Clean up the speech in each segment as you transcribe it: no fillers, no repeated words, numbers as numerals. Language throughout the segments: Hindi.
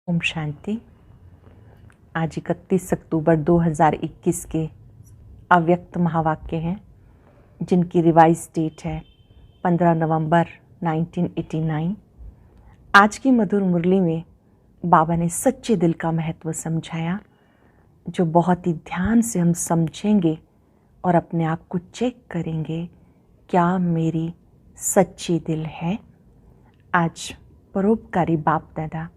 ओम शांति। आज 31 अक्टूबर 2021 के अव्यक्त महावाक्य हैं जिनकी रिवाइज डेट है 15 नवंबर 1989। आज की मधुर मुरली में बाबा ने सच्चे दिल का महत्व समझाया, जो बहुत ही ध्यान से हम समझेंगे और अपने आप को चेक करेंगे, क्या मेरी सच्ची दिल है। आज परोपकारी बाप दादा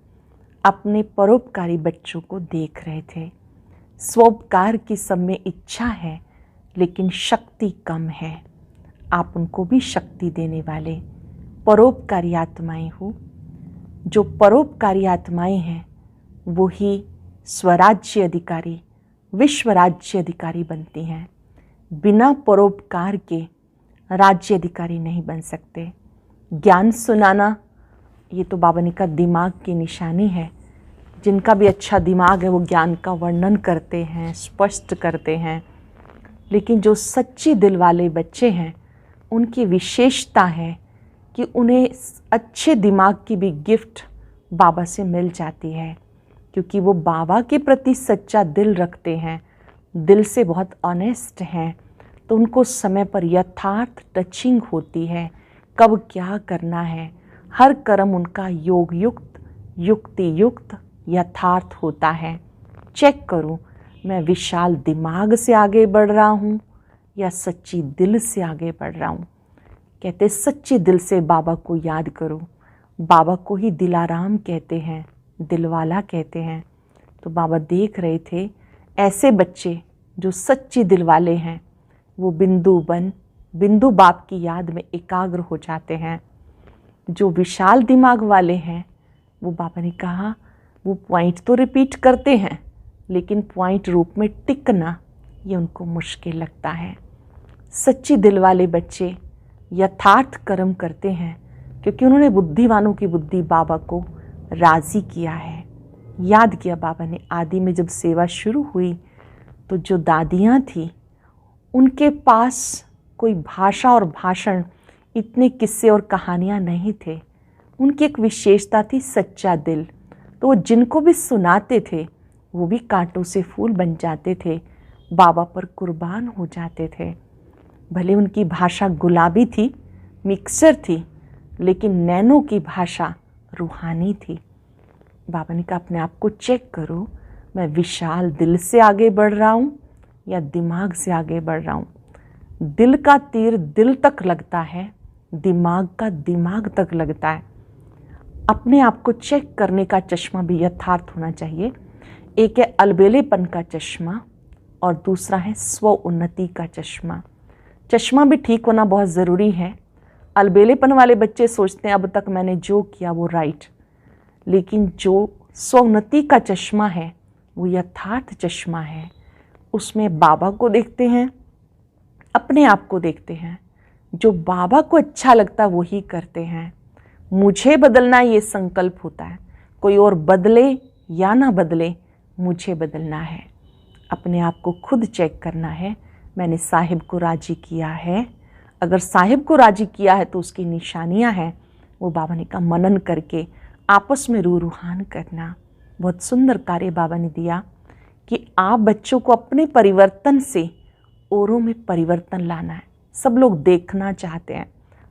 अपने परोपकारी बच्चों को देख रहे थे। स्वोपकार की सब में इच्छा है लेकिन शक्ति कम है। आप उनको भी शक्ति देने वाले परोपकारी आत्माएं हो। जो परोपकारी आत्माएं हैं वो ही स्वराज्य अधिकारी, विश्व राज्य अधिकारी बनती हैं। बिना परोपकार के राज्य अधिकारी नहीं बन सकते। ज्ञान सुनाना ये तो बाबा ने का दिमाग की निशानी है। जिनका भी अच्छा दिमाग है वो ज्ञान का वर्णन करते हैं, स्पष्ट करते हैं। लेकिन जो सच्ची दिल वाले बच्चे हैं उनकी विशेषता है कि उन्हें अच्छे दिमाग की भी गिफ्ट बाबा से मिल जाती है, क्योंकि वो बाबा के प्रति सच्चा दिल रखते हैं, दिल से बहुत ऑनेस्ट हैं। तो उनको समय पर यथार्थ टचिंग होती है, कब क्या करना है। हर कर्म उनका योग युक्त, युक्ति युक्त, यथार्थ होता है। चेक करूं मैं विशाल दिमाग से आगे बढ़ रहा हूं या सच्ची दिल से आगे बढ़ रहा हूं। कहते सच्ची दिल से बाबा को याद करो। बाबा को ही दिलाराम कहते हैं, दिलवाला कहते हैं। तो बाबा देख रहे थे ऐसे बच्चे जो सच्ची दिल वाले हैं वो बिंदु बाप की याद में एकाग्र हो जाते हैं। जो विशाल दिमाग वाले हैं वो बाबा ने कहा वो पॉइंट तो रिपीट करते हैं लेकिन पॉइंट रूप में टिकना ये उनको मुश्किल लगता है। सच्ची दिल वाले बच्चे यथार्थ कर्म करते हैं क्योंकि उन्होंने बुद्धिवानों की बुद्धि बाबा को राज़ी किया है। याद किया बाबा ने आदि में जब सेवा शुरू हुई तो जो दादियाँ थी उनके पास कोई भाषा और भाषण, इतने किस्से और कहानियाँ नहीं थे। उनकी एक विशेषता थी सच्चा दिल। तो वो जिनको भी सुनाते थे वो भी कांटों से फूल बन जाते थे, बाबा पर कुर्बान हो जाते थे। भले उनकी भाषा गुलाबी थी, मिक्सचर थी, लेकिन नैनो की भाषा रूहानी थी। बाबा ने कहा अपने आप को चेक करो, मैं विशाल दिल से आगे बढ़ रहा हूँ या दिमाग से आगे बढ़ रहा हूँ। दिल का तीर दिल तक लगता है, दिमाग का दिमाग तक लगता है। अपने आप को चेक करने का चश्मा भी यथार्थ होना चाहिए। एक है अलबेलेपन का चश्मा और दूसरा है स्व उन्नति का चश्मा। चश्मा भी ठीक होना बहुत ज़रूरी है। अलबेलेपन वाले बच्चे सोचते हैं अब तक मैंने जो किया वो राइट, लेकिन जो स्व उन्नति का चश्मा है वो यथार्थ चश्मा है। उसमें बाबा को देखते हैं, अपने आप को देखते हैं। जो बाबा को अच्छा लगता वही करते हैं। मुझे बदलना ये संकल्प होता है, कोई और बदले या ना बदले, मुझे बदलना है। अपने आप को खुद चेक करना है, मैंने साहिब को राजी किया है। अगर साहिब को राजी किया है तो उसकी निशानियां हैं, वो बाबा ने कहा मनन करके आपस में रूहान करना। बहुत सुंदर कार्य बाबा ने दिया कि आप बच्चों को अपने परिवर्तन से औरों में परिवर्तन लाना है। सब लोग देखना चाहते हैं,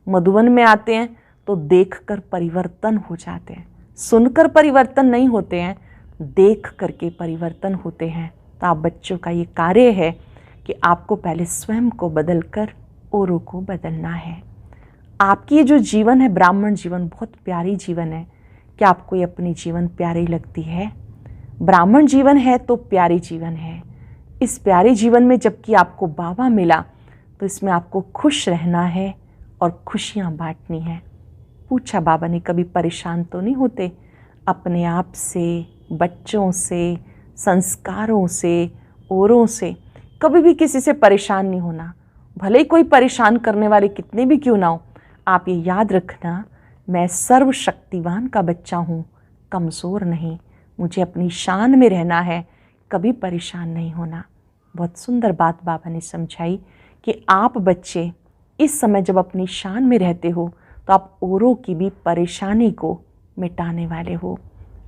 मधुबन में आते हैं तो देखकर परिवर्तन हो जाते हैं, सुनकर परिवर्तन नहीं होते हैं, देख करके परिवर्तन होते हैं। तो आप बच्चों का ये कार्य है कि आपको पहले स्वयं को बदलकर औरों को बदलना है। आपकी ये जो जीवन है ब्राह्मण जीवन, बहुत प्यारी जीवन है। क्या आपको ये अपनी जीवन प्यारी लगती है? ब्राह्मण जीवन है तो प्यारी जीवन है। इस प्यारे जीवन में जबकि आपको बाबा मिला तो इसमें आपको खुश रहना है और खुशियाँ बांटनी है। पूछा बाबा ने कभी परेशान तो नहीं होते? अपने आप से, बच्चों से, संस्कारों से, औरों से कभी भी किसी से परेशान नहीं होना। भले ही कोई परेशान करने वाले कितने भी क्यों ना हो, आप ये याद रखना मैं सर्वशक्तिवान का बच्चा हूँ, कमज़ोर नहीं। मुझे अपनी शान में रहना है, कभी परेशान नहीं होना। बहुत सुंदर बात बाबा ने समझाई कि आप बच्चे इस समय जब अपनी शान में रहते हो तो आप औरों की भी परेशानी को मिटाने वाले हो।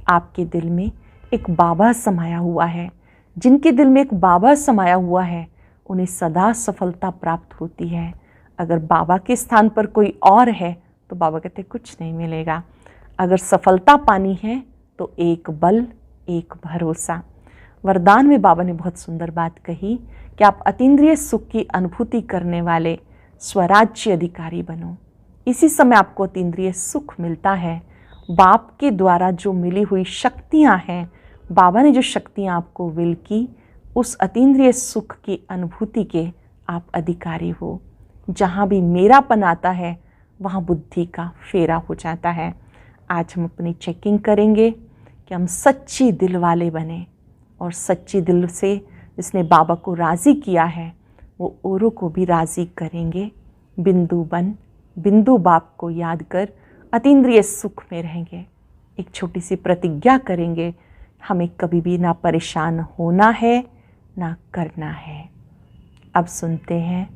आपके दिल में एक बाबा समाया हुआ है। जिनके दिल में एक बाबा समाया हुआ है उन्हें सदा सफलता प्राप्त होती है। अगर बाबा के स्थान पर कोई और है तो बाबा कहते कुछ नहीं मिलेगा। अगर सफलता पानी है तो एक बल, एक भरोसा। वरदान में बाबा ने बहुत सुंदर बात कही कि आप अतीन्द्रिय सुख की अनुभूति करने वाले स्वराज्य अधिकारी बनो। इसी समय आपको अतीन्द्रिय सुख मिलता है। बाप के द्वारा जो मिली हुई शक्तियाँ हैं, बाबा ने जो शक्तियाँ आपको विल की, उस अतीन्द्रिय सुख की अनुभूति के आप अधिकारी हो। जहाँ भी मेरापन आता है वहाँ बुद्धि का फेरा हो जाता है। आज हम अपनी चेकिंग करेंगे कि हम सच्ची दिल वाले बने और सच्ची दिल से जिसने बाबा को राज़ी किया है वो औरों को भी राज़ी करेंगे। बिंदु बन, बिंदु बाप को याद कर अतीन्द्रिय सुख में रहेंगे। एक छोटी सी प्रतिज्ञा करेंगे, हमें कभी भी ना परेशान होना है ना करना है। अब सुनते हैं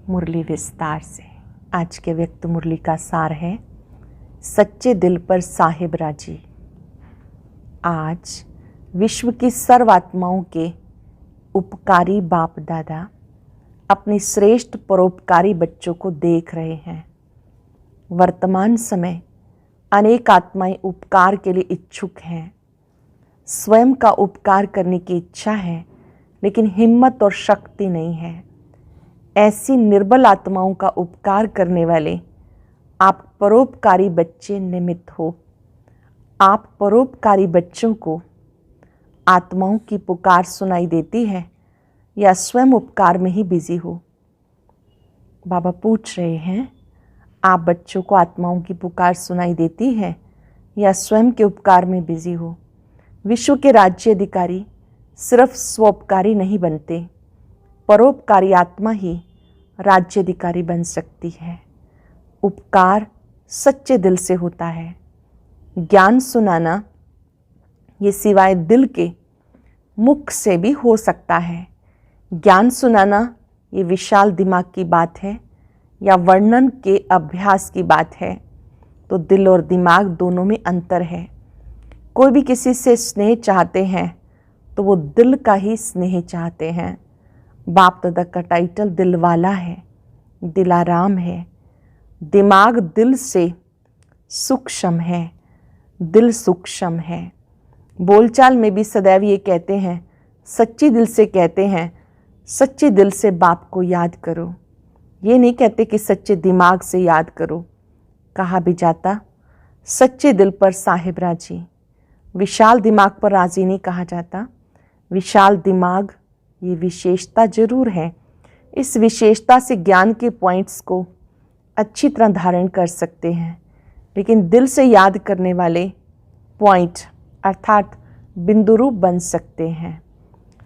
मुरली विस्तार से। आज के व्यक्त मुरली का सार है, सच्चे दिल पर साहिब राजी। आज विश्व की सर्व आत्माओं के उपकारी बाप दादा अपने श्रेष्ठ परोपकारी बच्चों को देख रहे हैं। वर्तमान समय अनेक आत्माएं उपकार के लिए इच्छुक हैं। स्वयं का उपकार करने की इच्छा है लेकिन हिम्मत और शक्ति नहीं है। ऐसी निर्बल आत्माओं का उपकार करने वाले आप परोपकारी बच्चे निमित्त हो। आप परोपकारी बच्चों को आत्माओं की पुकार सुनाई देती है या स्वयं उपकार में ही बिजी हो? बाबा पूछ रहे हैं, आप बच्चों को आत्माओं की पुकार सुनाई देती है या स्वयं के उपकार में बिजी हो? विश्व के राज्य अधिकारी सिर्फ स्वोपकारी नहीं बनते, परोपकारी आत्मा ही राज्य अधिकारी बन सकती है। उपकार सच्चे दिल से होता है। ज्ञान सुनाना ये सिवाय दिल के मुख से भी हो सकता है। ज्ञान सुनाना ये विशाल दिमाग की बात है या वर्णन के अभ्यास की बात है, तो दिल और दिमाग दोनों में अंतर है। कोई भी किसी से स्नेह चाहते हैं तो वो दिल का ही स्नेह चाहते हैं। बाप दादा का टाइटल दिल वाला है, दिलाराम है। दिमाग दिल से सूक्ष्म है, दिल सूक्ष्म है। बोलचाल में भी सदैव ये कहते हैं, सच्ची दिल से कहते हैं, सच्चे दिल से बाप को याद करो। ये नहीं कहते कि सच्चे दिमाग से याद करो। कहा भी जाता सच्चे दिल पर साहिब राजी। विशाल दिमाग पर राजी नहीं कहा जाता। विशाल दिमाग ये विशेषता जरूर है। इस विशेषता से ज्ञान के पॉइंट्स को अच्छी तरह धारण कर सकते हैं, लेकिन दिल से याद करने वाले पॉइंट अर्थात बिंदु रूप बन सकते हैं।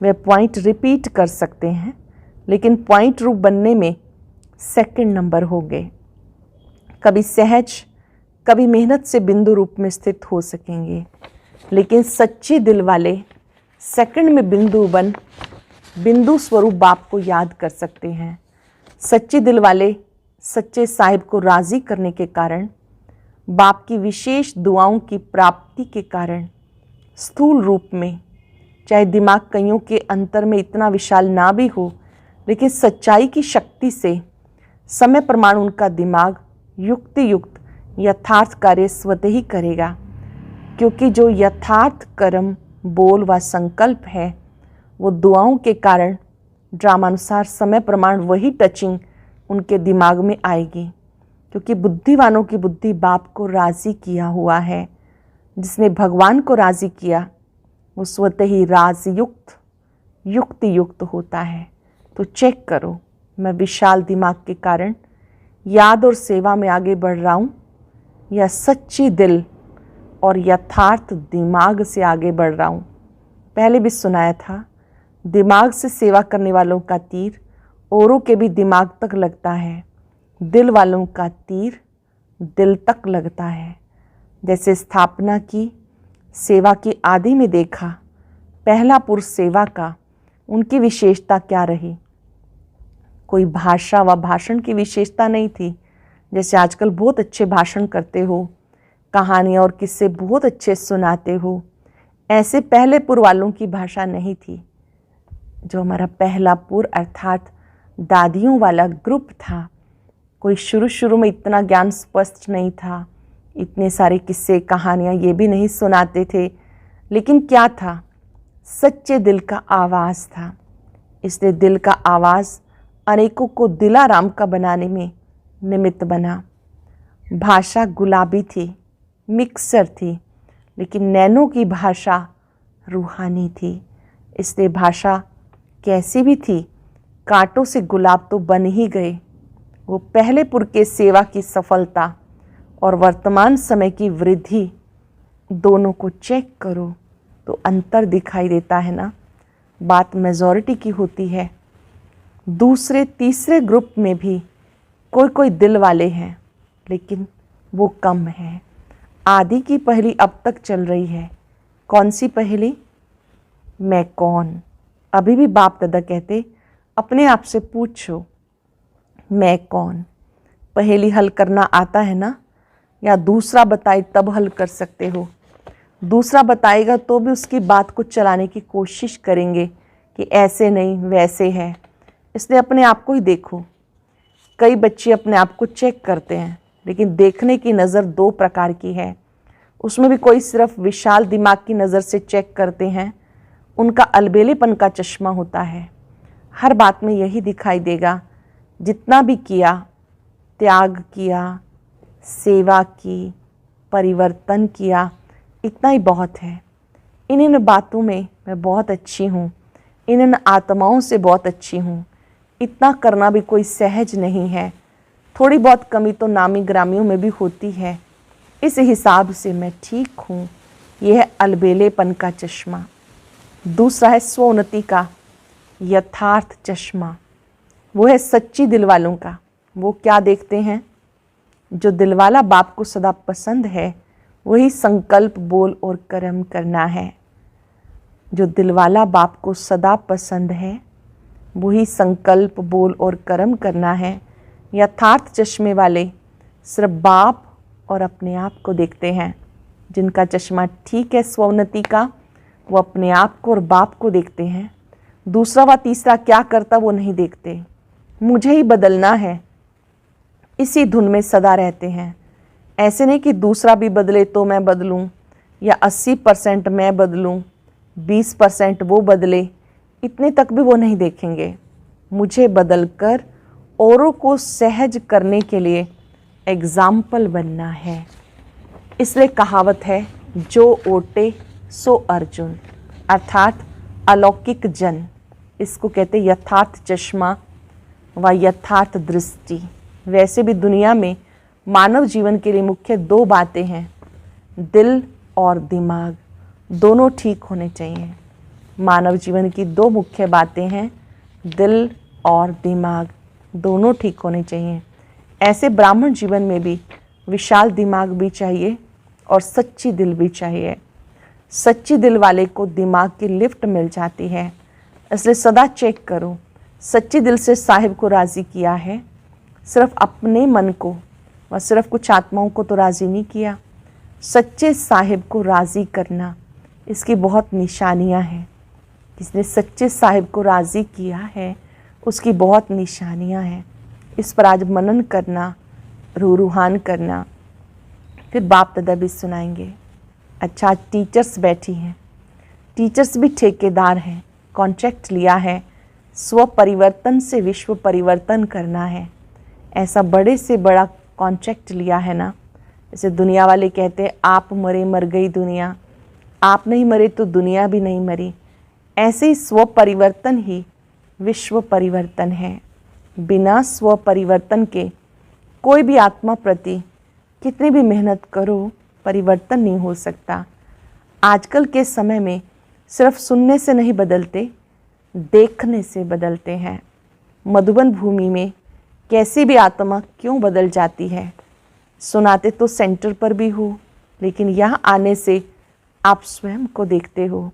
वे पॉइंट रिपीट कर सकते हैं, लेकिन पॉइंट रूप बनने में सेकंड नंबर हो गए। कभी सहज, कभी मेहनत से बिंदु रूप में स्थित हो सकेंगे, लेकिन सच्चे दिल वाले सेकंड में बिंदु बन बिंदु स्वरूप बाप को याद कर सकते हैं। सच्चे दिल वाले सच्चे साहिब को राज़ी करने के कारण, बाप की विशेष दुआओं की प्राप्ति के कारण स्थूल रूप में, चाहे दिमाग कईयों के अंतर में इतना विशाल ना भी हो, लेकिन सच्चाई की शक्ति से समय प्रमाण उनका दिमाग युक्ति युक्त यथार्थ कार्य स्वतः ही करेगा। क्योंकि जो यथार्थ कर्म, बोल व संकल्प है वो दुआओं के कारण ड्रामानुसार समय प्रमाण वही टचिंग उनके दिमाग में आएगी। क्योंकि बुद्धिवानों की बुद्धि बाप को राज़ी किया हुआ है। जिसने भगवान को राज़ी किया वो स्वतः ही राजयुक्त युक्ति युक्त होता है। तो चेक करो, मैं विशाल दिमाग के कारण याद और सेवा में आगे बढ़ रहा हूँ या सच्ची दिल और यथार्थ दिमाग से आगे बढ़ रहा हूँ। पहले भी सुनाया था, दिमाग से सेवा करने वालों का तीर औरों के भी दिमाग तक लगता है, दिल वालों का तीर दिल तक लगता है। जैसे स्थापना की, सेवा की आदि में देखा, पहला पुरुष सेवा का उनकी विशेषता क्या रही? कोई भाषा व भाषण की विशेषता नहीं थी। जैसे आजकल बहुत अच्छे भाषण करते हो, कहानियाँ और किस्से बहुत अच्छे सुनाते हो, ऐसे पहले पुर वालों की भाषा नहीं थी। जो हमारा पहला पुर अर्थात दादियों वाला ग्रुप था, कोई शुरू शुरू में इतना ज्ञान स्पष्ट नहीं था, इतने सारे किस्से कहानियाँ ये भी नहीं सुनाते थे, लेकिन क्या था, सच्चे दिल का आवाज़ था। इसलिए दिल का आवाज़ अनेकों को दिलाराम का बनाने में निमित्त बना। भाषा गुलाबी थी, मिक्सर थी, लेकिन नैनो की भाषा रूहानी थी। इसलिए भाषा कैसी भी थी, कांटों से गुलाब तो बन ही गए। वो पहले पुर के सेवा की सफलता और वर्तमान समय की वृद्धि, दोनों को चेक करो तो अंतर दिखाई देता है ना। बात मेजॉरिटी की होती है। दूसरे तीसरे ग्रुप में भी कोई कोई दिल वाले हैं, लेकिन वो कम है। आदि की पहेली अब तक चल रही है। कौन सी पहेली? मैं कौन? अभी भी बाप दादा कहते अपने आप से पूछो, मैं कौन? पहेली हल करना आता है ना? या दूसरा बताए तब हल कर सकते हो? दूसरा बताएगा तो भी उसकी बात को चलाने की कोशिश करेंगे कि ऐसे नहीं वैसे है। इसलिए अपने आप को ही देखो। कई बच्चे अपने आप को चेक करते हैं, लेकिन देखने की नज़र दो प्रकार की है। उसमें भी कोई सिर्फ विशाल दिमाग की नज़र से चेक करते हैं, उनका अलबेलेपन का चश्मा होता है। हर बात में यही दिखाई देगा, जितना भी किया, त्याग किया, सेवा की, परिवर्तन किया, इतना ही बहुत है। इन बातों में मैं बहुत अच्छी हूँ, इन आत्माओं से बहुत अच्छी हूँ, इतना करना भी कोई सहज नहीं है। थोड़ी बहुत कमी तो नामी ग्रामियों में भी होती है, इस हिसाब से मैं ठीक हूँ। यह है अलबेलेपन का चश्मा। दूसरा है स्वोन्नति का यथार्थ चश्मा। वो है सच्ची दिल वालों का। वो क्या देखते हैं? जो दिलवाला बाप को सदा पसंद है, वही संकल्प, बोल और कर्म करना है। जो दिलवाला बाप को सदा पसंद है, वही संकल्प, बोल और कर्म करना है। यथार्थ चश्मे वाले सिर्फ बाप और अपने आप को देखते हैं। जिनका चश्मा ठीक है स्वोन्नति का, वो अपने आप को और बाप को देखते हैं। दूसरा व तीसरा क्या करता वो नहीं देखते। मुझे ही बदलना है, इसी धुन में सदा रहते हैं। ऐसे नहीं कि दूसरा भी बदले तो मैं बदलूं, या 80% मैं बदलूं, 20% वो बदले, इतने तक भी वो नहीं देखेंगे। मुझे बदलकर औरों को सहज करने के लिए एग्जाम्पल बनना है। इसलिए कहावत है, जो ओटे सो अर्जुन, अर्थात अलौकिक जन। इसको कहते यथार्थ चश्मा व यथार्थ दृष्टि। वैसे भी दुनिया में मानव जीवन के लिए मुख्य दो बातें हैं, दिल और दिमाग, दोनों ठीक होने चाहिए। मानव जीवन की दो मुख्य बातें हैं, दिल और दिमाग, दोनों ठीक होने चाहिए। ऐसे ब्राह्मण जीवन में भी विशाल दिमाग भी चाहिए और सच्ची दिल भी चाहिए। सच्ची दिल वाले को दिमाग की लिफ्ट मिल जाती है। इसलिए सदा चेक करो, सच्ची दिल से साहिब को राज़ी किया है, सिर्फ अपने मन को व सिर्फ कुछ आत्माओं को तो राज़ी नहीं किया। सच्चे साहिब को राज़ी करना, इसकी बहुत निशानियां हैं। जिसने सच्चे साहिब को राज़ी किया है, उसकी बहुत निशानियां हैं। इस पर आज मनन करना, रूहान करना, फिर बाप दादा भी सुनाएंगे। अच्छा, टीचर्स बैठी हैं, टीचर्स भी ठेकेदार हैं, कॉन्ट्रैक्ट लिया है, स्व परिवर्तन से विश्व परिवर्तन करना है। ऐसा बड़े से बड़ा कॉन्ट्रैक्ट लिया है ना। जैसे दुनिया वाले कहते हैं, आप मरे मर गई दुनिया, आप नहीं मरे तो दुनिया भी नहीं मरी। ऐसे ही स्व परिवर्तन ही विश्व परिवर्तन है। बिना स्व परिवर्तन के कोई भी आत्मा प्रति कितनी भी मेहनत करो, परिवर्तन नहीं हो सकता। आजकल के समय में सिर्फ सुनने से नहीं बदलते, देखने से बदलते हैं। मधुबन भूमि में कैसी भी आत्मा क्यों बदल जाती है? सुनाते तो सेंटर पर भी हो, लेकिन यहाँ आने से आप स्वयं को देखते हो,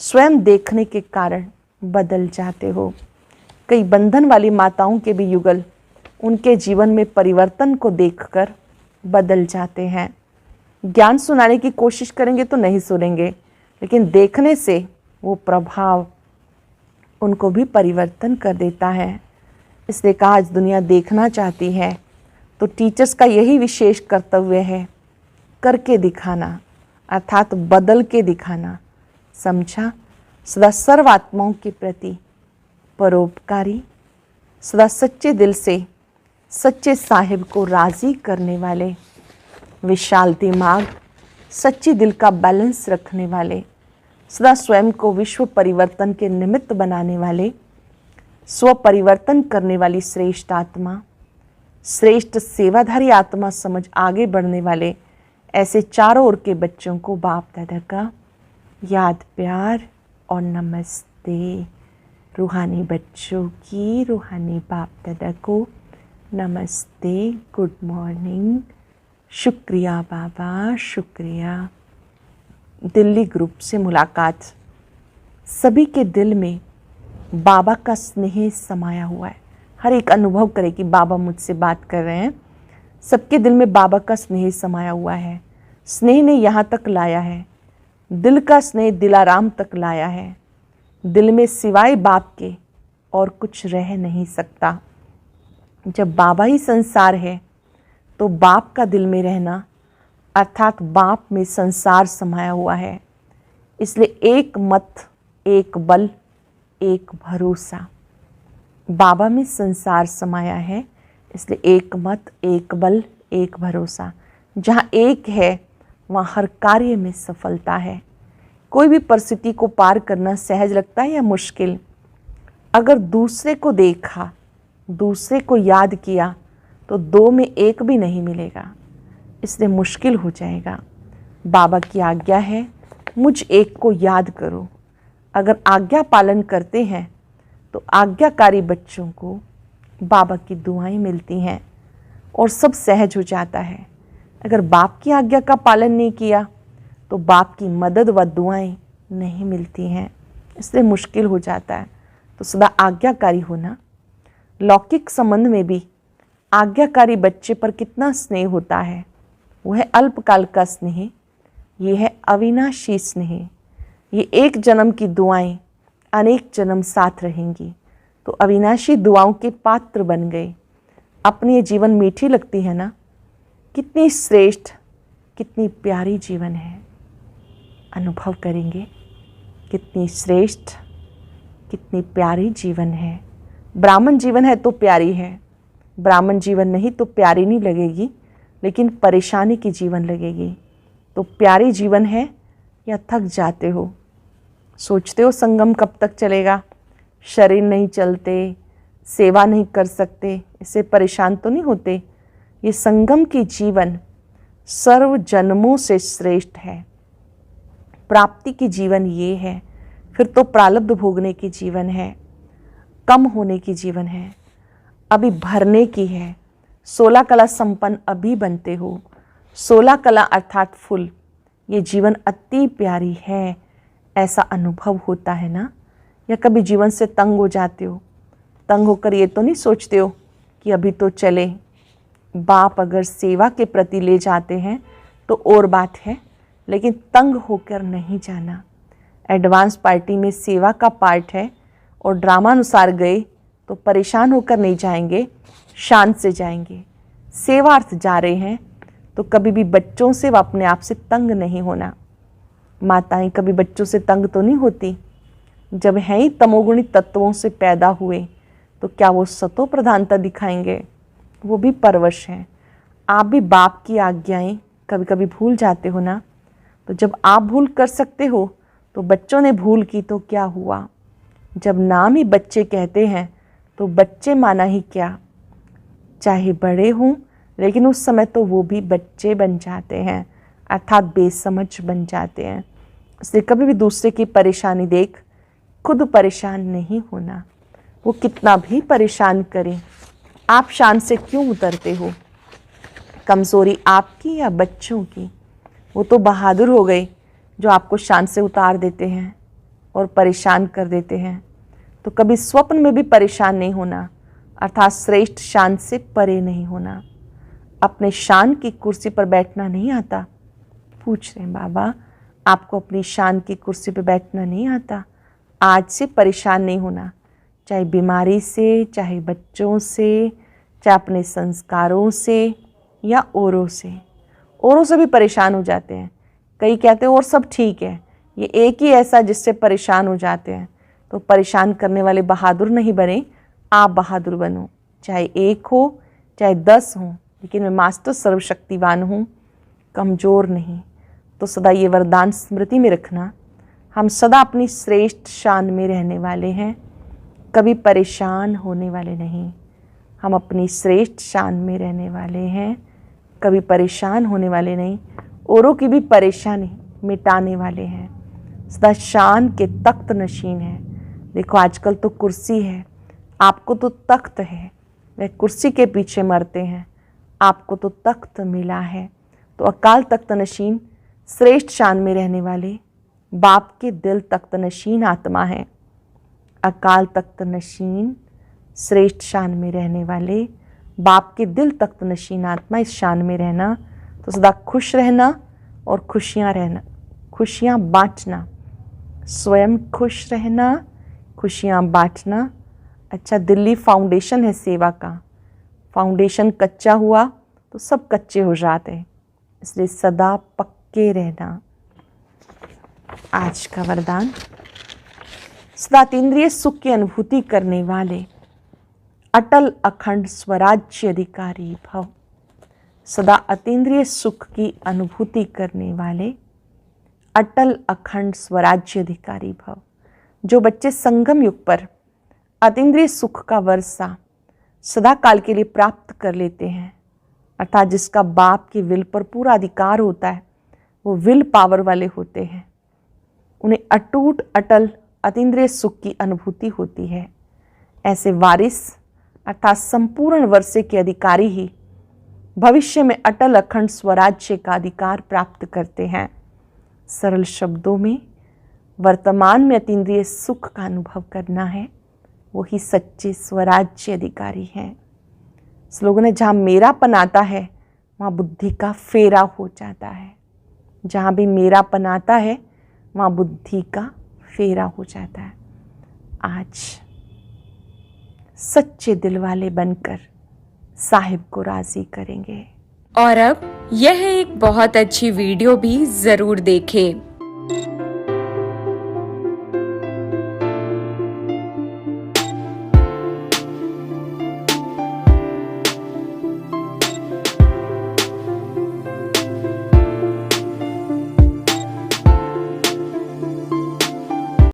स्वयं देखने के कारण बदल जाते हो। कई बंधन वाली माताओं के भी युगल उनके जीवन में परिवर्तन को देखकर बदल जाते हैं। ज्ञान सुनाने की कोशिश करेंगे तो नहीं सुनेंगे, लेकिन देखने से वो प्रभाव उनको भी परिवर्तन कर देता है। इसलिए कहा आज दुनिया देखना चाहती है, तो टीचर्स का यही विशेष कर्तव्य है, करके दिखाना, अर्थात बदल के दिखाना। समझा? सदा सर्व आत्माओं के प्रति परोपकारी, सदा सच्चे दिल से सच्चे साहिब को राज़ी करने वाले, विशाल दिमाग, सच्ची दिल का बैलेंस रखने वाले, सदा स्वयं को विश्व परिवर्तन के निमित्त बनाने वाले, स्व परिवर्तन करने वाली श्रेष्ठ आत्मा, श्रेष्ठ सेवाधारी आत्मा समझ आगे बढ़ने वाले ऐसे चारों ओर के बच्चों को बाप दादा का याद, प्यार और नमस्ते। रूहानी बच्चों की रूहानी बाप दादा को नमस्ते, गुड मॉर्निंग, शुक्रिया बाबा, शुक्रिया। दिल्ली ग्रुप से मुलाकात। सभी के दिल में बाबा का स्नेह समाया हुआ है। हर एक अनुभव करे कि बाबा मुझसे बात कर रहे हैं। सबके दिल में बाबा का स्नेह समाया हुआ है। स्नेह ने यहाँ तक लाया है, दिल का स्नेह दिलाराम तक लाया है। दिल में सिवाय बाप के और कुछ रह नहीं सकता। जब बाबा ही संसार है तो बाप का दिल में रहना अर्थात बाप में संसार समाया हुआ है। इसलिए एक मत, एक बल, एक भरोसा। बाबा में संसार समाया है, इसलिए एक मत, एक बल, एक भरोसा। जहाँ एक है वहाँ हर कार्य में सफलता है। कोई भी परिस्थिति को पार करना सहज लगता है या मुश्किल? अगर दूसरे को देखा, दूसरे को याद किया तो दो में एक भी नहीं मिलेगा, इसलिए मुश्किल हो जाएगा। बाबा की आज्ञा है, मुझ एक को याद करो। अगर आज्ञा पालन करते हैं तो आज्ञाकारी बच्चों को बाबा की दुआएं मिलती हैं और सब सहज हो जाता है। अगर बाप की आज्ञा का पालन नहीं किया तो बाप की मदद व दुआएं नहीं मिलती हैं, इसलिए मुश्किल हो जाता है। तो सदा आज्ञाकारी होना। लौकिक संबंध में भी आज्ञाकारी बच्चे पर कितना स्नेह होता है। वह है अल्पकाल का स्नेह, ये है अविनाशी स्नेह। ये एक जन्म की दुआएं अनेक जन्म साथ रहेंगी। तो अविनाशी दुआओं के पात्र बन गए। अपनी ये जीवन मीठी लगती है ना? कितनी श्रेष्ठ, कितनी प्यारी जीवन है। अनुभव करेंगे कितनी श्रेष्ठ, कितनी प्यारी जीवन है। ब्राह्मण जीवन है तो प्यारी है, ब्राह्मण जीवन नहीं तो प्यारी नहीं लगेगी, लेकिन परेशानी की जीवन लगेगी। तो प्यारी जीवन है या थक जाते हो? सोचते हो संगम कब तक चलेगा? शरीर नहीं चलते, सेवा नहीं कर सकते, इससे परेशान तो नहीं होते? ये संगम की जीवन सर्व जन्मों से श्रेष्ठ है। प्राप्ति की जीवन ये है, फिर तो प्रारब्ध भोगने की जीवन है, कम होने की जीवन है, अभी भरने की है। 16 कला संपन्न अभी बनते हो। 16 कला अर्थात फुल। ये जीवन अति प्यारी है, ऐसा अनुभव होता है ना? या कभी जीवन से तंग हो जाते हो? तंग होकर ये तो नहीं सोचते हो कि अभी तो चले। बाप अगर सेवा के प्रति ले जाते हैं तो और बात है, लेकिन तंग होकर नहीं जाना। एडवांस पार्टी में सेवा का पार्ट है और ड्रामा अनुसार गए तो परेशान होकर नहीं जाएंगे, शांत से जाएंगे। सेवार्थ जा रहे हैं तो कभी भी बच्चों से व अपने आप से तंग नहीं होना। माताएं कभी बच्चों से तंग तो नहीं होती। जब हैं ही तमोगुणी तत्वों से पैदा हुए तो क्या वो सतो प्रधानता दिखाएंगे? वो भी परवश हैं। आप भी बाप की आज्ञाएं कभी कभी भूल जाते हो ना? तो जब आप भूल कर सकते हो तो बच्चों ने भूल की तो क्या हुआ? जब नाम ही बच्चे कहते हैं तो बच्चे माना ही क्या? चाहे बड़े हों, लेकिन उस समय तो वो भी बच्चे बन जाते हैं, अर्थात बेसमझ बन जाते हैं। इसलिए कभी भी दूसरे की परेशानी देख खुद परेशान नहीं होना। वो कितना भी परेशान करे, आप शान से क्यों उतरते हो? कमज़ोरी आपकी या बच्चों की? वो तो बहादुर हो गए जो आपको शान से उतार देते हैं और परेशान कर देते हैं। तो कभी स्वप्न में भी परेशान नहीं होना, अर्थात श्रेष्ठ शान से परे नहीं होना। अपने शान की कुर्सी पर बैठना नहीं आता? पूछ रहे हैं बाबा, आपको अपनी शान की कुर्सी पे बैठना नहीं आता, आज से परेशान नहीं होना, चाहे बीमारी से, चाहे बच्चों से, चाहे अपने संस्कारों से या औरों से भी परेशान हो जाते हैं। कई कहते हैं और सब ठीक है, ये एक ही ऐसा जिससे परेशान हो जाते हैं। तो परेशान करने वाले बहादुर नहीं बने, आप बहादुर बनो। चाहे एक हो चाहे 10 हो, लेकिन मैं मास्टर सर्वशक्तिवान हूँ, कमज़ोर नहीं। तो सदा ये वरदान स्मृति में रखना, हम सदा अपनी श्रेष्ठ शान में रहने वाले हैं, कभी परेशान होने वाले नहीं। हम अपनी श्रेष्ठ शान में रहने वाले हैं, कभी परेशान होने वाले नहीं, औरों की भी परेशानी मिटाने वाले हैं, सदा शान के तख्त नशीन है। देखो आजकल तो कुर्सी है, आपको तो तख्त है, वह कुर्सी के पीछे मरते हैं, आपको तो तख्त मिला है। तो अकाल तख्त नशीन श्रेष्ठ शान में रहने वाले बाप के दिल तख्त नशीन आत्मा है। अकाल तख्त नशीन श्रेष्ठ शान में रहने वाले बाप के दिल तख्त नशीन आत्मा, इस शान में रहना तो सदा खुश रहना और खुशियाँ रहना, खुशियाँ बांटना, स्वयं खुश रहना, खुशियाँ बांटना। अच्छा, दिल्ली फाउंडेशन है सेवा का, फाउंडेशन कच्चा हुआ तो सब कच्चे हो जाते हैं, इसलिए सदा पक्के रहना। आज का वरदान, सदा अतीन्द्रिय सुख की अनुभूति करने वाले अटल अखंड स्वराज्य अधिकारी भव। सदा अतीन्द्रिय सुख की अनुभूति करने वाले अटल अखंड स्वराज्य अधिकारी भव। जो बच्चे संगम युग पर अतीन्द्रिय सुख का वर्षा सदा काल के लिए प्राप्त कर लेते हैं, अर्थात जिसका बाप की विल पर पूरा अधिकार होता है, वो विल पावर वाले होते हैं, उन्हें अटूट अटल अतीन्द्रिय सुख की अनुभूति होती है। ऐसे वारिस अर्थात संपूर्ण वर्षे के अधिकारी ही भविष्य में अटल अखंड स्वराज्य का अधिकार प्राप्त करते हैं। सरल शब्दों में वर्तमान में अतीन्द्रिय सुख का अनुभव करना है, वही सच्चे स्वराज्य अधिकारी हैं। स्लोगन है, जहाँ मेरापन आता है वहाँ बुद्धि का फेरा हो जाता है। जहाँ भी मेरापन आता है वहाँ बुद्धि का फेरा हो जाता है। आज सच्चे दिल वाले बनकर साहिब को राजी करेंगे। और अब यह एक बहुत अच्छी वीडियो भी जरूर देखें।